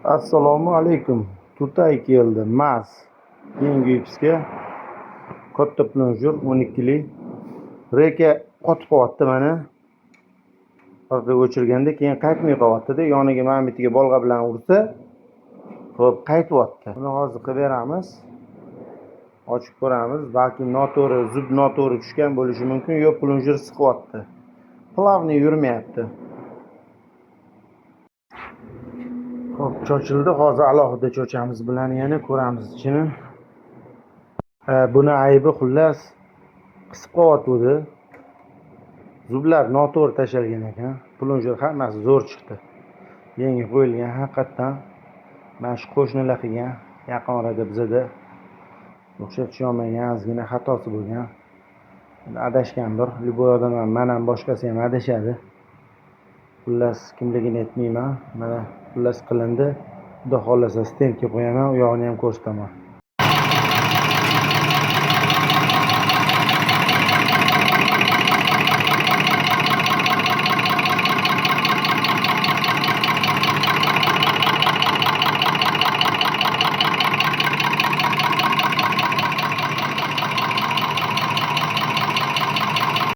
Assalomu alaykum. Tutay keldi. Mas. Yangi X'ga katta plonjyor 12lik. Reka qotib qolyapti mana. Orqaga o'chirganda keyin qaytmay qolyapti-da, yoniga mana bu yerga bolg'a bilan ursa, xo'p, qaytyapti. Buni hozir qilib beramiz. Ochib ko'ramiz. Balki noto'g'ri, zub noto'g'ri tushgan bo'lishi mumkin, yo plonjyor siqyapti. Plavniy yurmayapti. Xo'p, chochildi. Hozir alohida chochamiz bilan yana ko'ramiz ichini. Buni aybi xullas qisib qolyapti. Zublar noto'g'ri tashalgan ekan. Plonjyor hammasi zo'r chiqdi. Yangi qo'yilgan haqiqatdan. Mana shu qo'shnilar qilgan, yaqin orada bizada o'xshatisholmagan ozgina xatosi bo'lgan. Adashgandir. Liboy odam ham, men ham boshqasi ham adashadi. Xullas kimligini aytmayman. Mana xullas qilindi. Xudo xolasa stendga qo'yaman, u yog'ini ham ko'rsataman.